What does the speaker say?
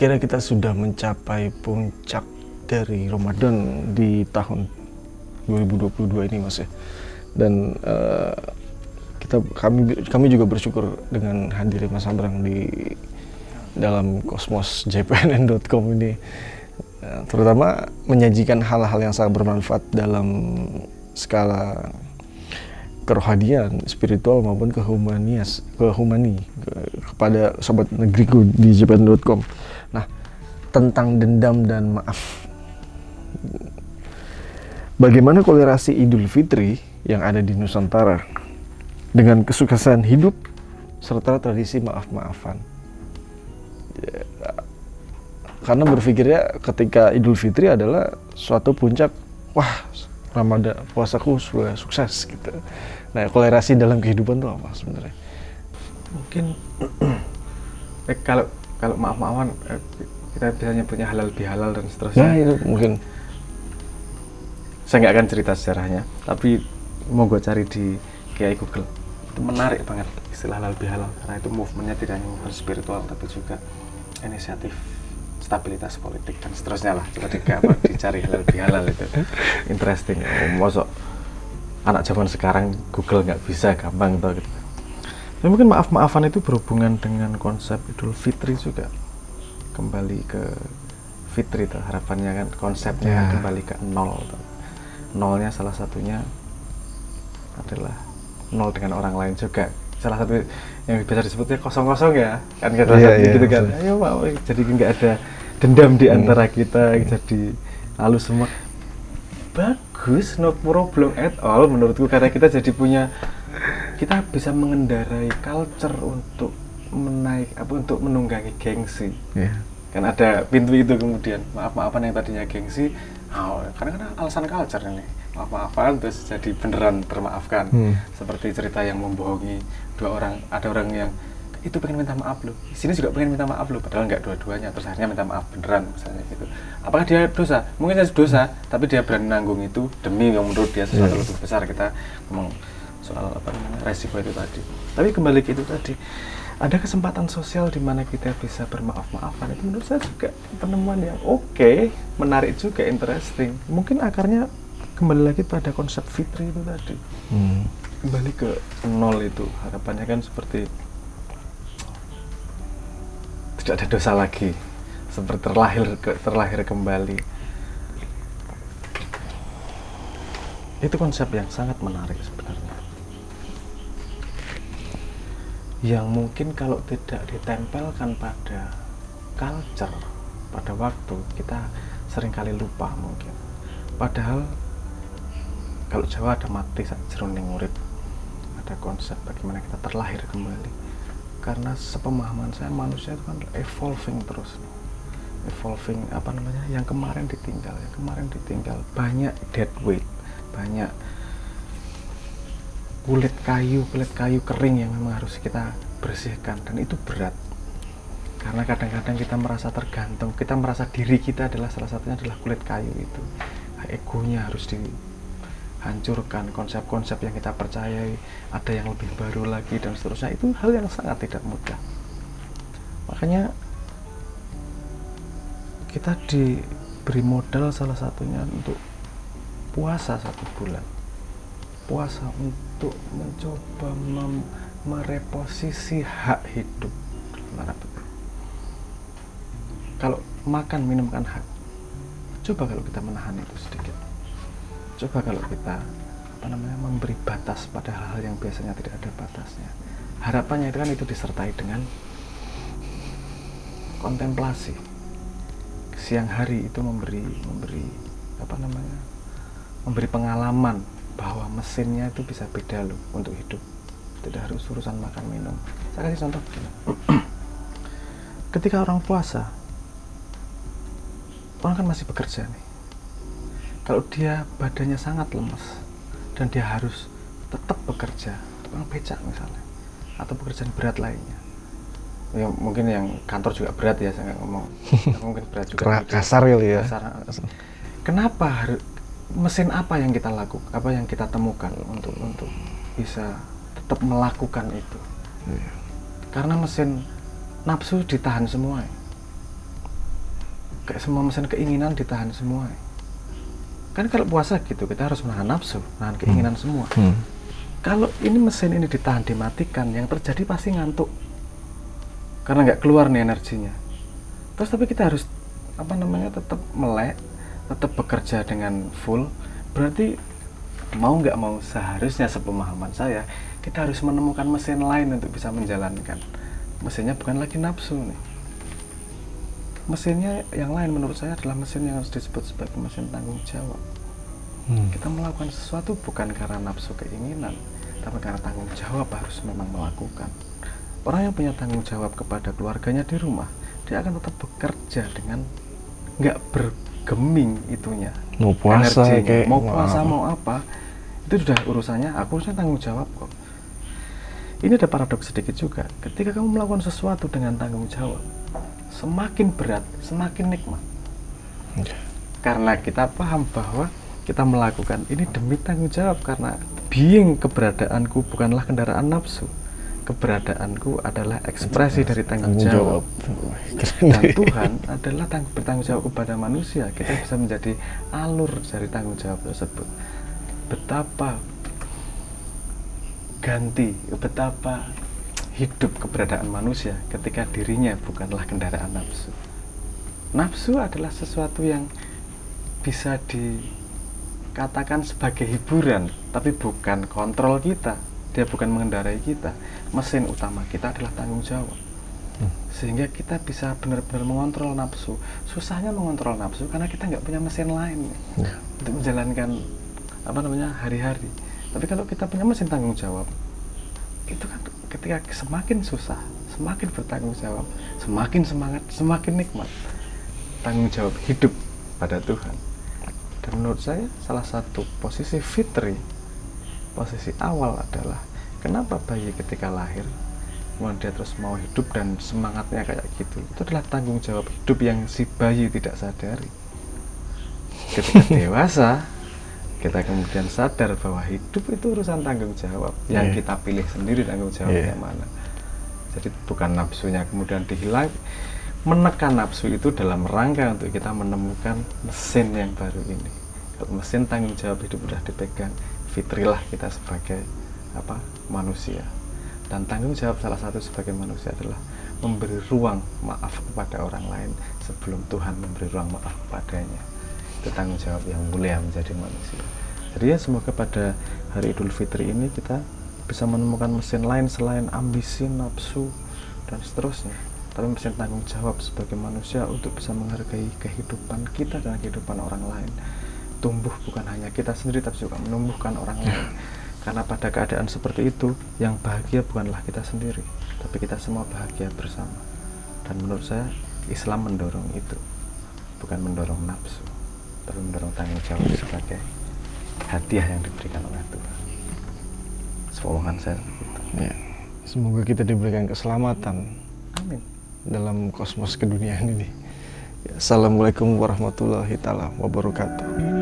kira kita sudah mencapai puncak dari Ramadan di tahun 2022 ini, Mas ya. Dan kami juga bersyukur dengan hadirnya Mas Abrang di dalam kosmos jpnn.com ini, terutama menyajikan hal-hal yang sangat bermanfaat dalam skala kerohanian, spiritual maupun kepada sobat negeriku di jpnn.com. Nah, tentang dendam dan maaf. Bagaimana kolerasi Idul Fitri yang ada di Nusantara dengan kesuksesan hidup serta tradisi maaf-maafan? Karena berpikirnya ketika Idul Fitri adalah suatu puncak, wah, Ramadan, puasaku sudah sukses gitu. Nah, kolerasi dalam kehidupan itu apa sebenarnya? Mungkin kalau maaf-maafan kita biasanya punya halal bihalal dan seterusnya. Ya, itu mungkin. Saya nggak akan cerita sejarahnya, tapi mau gue cari di Kiai Google. Itu menarik banget istilah halal bihalal, karena itu movementnya tidak hanya movement spiritual, tapi juga inisiatif stabilitas politik dan seterusnya lah. Coba dicari halal bihalal itu interesting. Mosok anak zaman sekarang Google nggak bisa gampang tau gitu. Tapi mungkin maaf-maafan itu berhubungan dengan konsep Idul Fitri juga. Kembali ke Fitri tuh, harapannya kan konsepnya kan kembali ke nol tuh. Nolnya salah satunya adalah nol dengan orang lain juga. Salah satu yang biasa disebutnya kosong-kosong ya, kan gitu kan. Ayo mau, jadi nggak ada dendam di antara kita, jadi halus semua. Bagus, no problem at all menurutku, karena kita kita bisa mengendarai culture untuk untuk menunggangi gengsi. Kan ada pintu itu kemudian maaf-maafan yang tadinya gengsi, karena alasan culture ini maaf-maafan terus jadi beneran termaafkan. Seperti cerita yang membohongi ada orang yang itu pengen minta maaf loh, sini juga pengen minta maaf loh, padahal nggak dua-duanya, terus akhirnya minta maaf beneran misalnya gitu. Apakah dia dosa? Mungkin dia dosa, tapi dia berani nanggung itu demi yang menurut dia sesuatu lebih besar. Kita ngomong soal resiko itu tadi. Tapi kembali ke itu tadi, ada kesempatan sosial di mana kita bisa bermaaf-maafan. Itu menurut saya juga penemuan yang oke, menarik juga, interesting. Mungkin akarnya kembali lagi pada konsep fitri itu tadi. Kembali ke nol itu, harapannya kan seperti tidak ada dosa lagi, seperti terlahir kembali. Itu konsep yang sangat menarik sebenarnya, yang mungkin kalau tidak ditempelkan pada culture, pada waktu, kita seringkali lupa mungkin. Padahal kalau Jawa ada mati sajroning urip, ada konsep bagaimana kita terlahir kembali. Karena sepemahaman saya, manusia itu kan evolving terus, yang kemarin ditinggal, banyak dead weight, banyak kulit kayu kering yang memang harus kita bersihkan, dan itu berat. Karena kadang-kadang kita merasa tergantung, kita merasa diri kita adalah salah satunya adalah kulit kayu itu. Egonya harus dihancurkan, konsep-konsep yang kita percayai ada yang lebih baru lagi dan seterusnya. Itu hal yang sangat tidak mudah. Makanya kita diberi modal salah satunya untuk puasa 1 bulan, puasa untuk mencoba mereposisi hak hidup. Kalau makan minum kan hak, coba kalau kita menahan itu sedikit. Coba kalau kita memberi batas pada hal-hal yang biasanya tidak ada batasnya. Harapannya itu kan itu disertai dengan kontemplasi. Siang hari itu memberi pengalaman bahwa mesinnya itu bisa beda loh untuk hidup. Tidak harus urusan makan minum. Saya kasih contoh. Ketika orang puasa, orang kan masih bekerja nih. Kalau dia badannya sangat lemas dan dia harus tetap bekerja, tukang becak misalnya, atau pekerjaan berat lainnya, ya mungkin yang kantor juga berat ya, saya nggak ngomong, mungkin berat juga. Kasar kali ya. Kenapa mesin apa yang kita lakukan, apa yang kita temukan untuk bisa tetap melakukan itu? Karena mesin nafsu ditahan semua. kayak semua mesin keinginan ditahan semua. Kan kalau puasa gitu, kita harus menahan nafsu, menahan keinginan semua. Kalau ini mesin ini ditahan, dimatikan, yang terjadi pasti ngantuk. Karena nggak keluar nih energinya. Terus tapi kita harus tetap melek, tetap bekerja dengan full. Berarti mau nggak mau seharusnya sepemahaman saya, kita harus menemukan mesin lain untuk bisa menjalankan. Mesinnya bukan lagi nafsu nih. Mesinnya yang lain menurut saya adalah mesin yang harus disebut sebagai mesin tanggung jawab. Kita melakukan sesuatu bukan karena nafsu keinginan, tapi karena tanggung jawab harus memang melakukan. Orang yang punya tanggung jawab kepada keluarganya di rumah, dia akan tetap bekerja dengan nggak bergeming itunya. Mau puasa kayak mau puasa mau apa, itu sudah urusannya. Aku harusnya tanggung jawab kok. Ini ada paradoks sedikit juga. Ketika kamu melakukan sesuatu dengan tanggung jawab, semakin berat, semakin nikmat. Karena kita paham bahwa kita melakukan ini demi tanggung jawab, karena being keberadaanku bukanlah kendaraan nafsu. Keberadaanku adalah ekspresi dari tanggung jawab. Dan Tuhan adalah bertanggung jawab kepada manusia. Kita bisa menjadi alur dari tanggung jawab tersebut. Betapa hidup keberadaan manusia ketika dirinya bukanlah kendaraan nafsu. Nafsu adalah sesuatu yang bisa dikatakan sebagai hiburan, tapi bukan kontrol kita. Dia bukan mengendarai kita. Mesin utama kita adalah tanggung jawab. Sehingga kita bisa benar-benar mengontrol nafsu. Susahnya mengontrol nafsu karena kita nggak punya mesin lain untuk menjalankan hari-hari. Tapi kalau kita punya mesin tanggung jawab, itu kan ketika semakin susah, semakin bertanggung jawab, semakin semangat, semakin nikmat. Tanggung jawab hidup pada Tuhan. Dan menurut saya salah satu posisi fitri, posisi awal adalah kenapa bayi ketika lahir kemudian dia terus mau hidup dan semangatnya kayak gitu, itu adalah tanggung jawab hidup yang si bayi tidak sadari. Ketika dewasa kita kemudian sadar bahwa hidup itu urusan tanggung jawab yang kita pilih sendiri tanggung jawabnya mana. Jadi bukan nafsunya kemudian dihilang. Menekan nafsu itu dalam rangka untuk kita menemukan mesin yang baru ini. Kalau mesin tanggung jawab hidup sudah dipegang, fitrilah kita sebagai manusia. Dan tanggung jawab salah satu sebagai manusia adalah memberi ruang maaf kepada orang lain sebelum Tuhan memberi ruang maaf kepadanya. Itu tanggung jawab yang mulia menjadi manusia. Jadi ya semoga pada hari Idul Fitri ini kita bisa menemukan mesin lain selain ambisi, nafsu, dan seterusnya. Tapi mesin tanggung jawab sebagai manusia untuk bisa menghargai kehidupan kita dan kehidupan orang lain. Tumbuh bukan hanya kita sendiri tapi juga menumbuhkan orang lain. Karena pada keadaan seperti itu, yang bahagia bukanlah kita sendiri, tapi kita semua bahagia bersama. Dan menurut saya, Islam mendorong itu, bukan mendorong nafsu, tapi mendorong tanggung jawab sebagai hadiah yang diberikan oleh Tuhan. Semoga saya begitu. Ya. Semoga kita diberikan keselamatan. Amin. Dalam kosmos keduniaan ini. Ya, Assalamualaikum warahmatullahi taala wabarakatuh.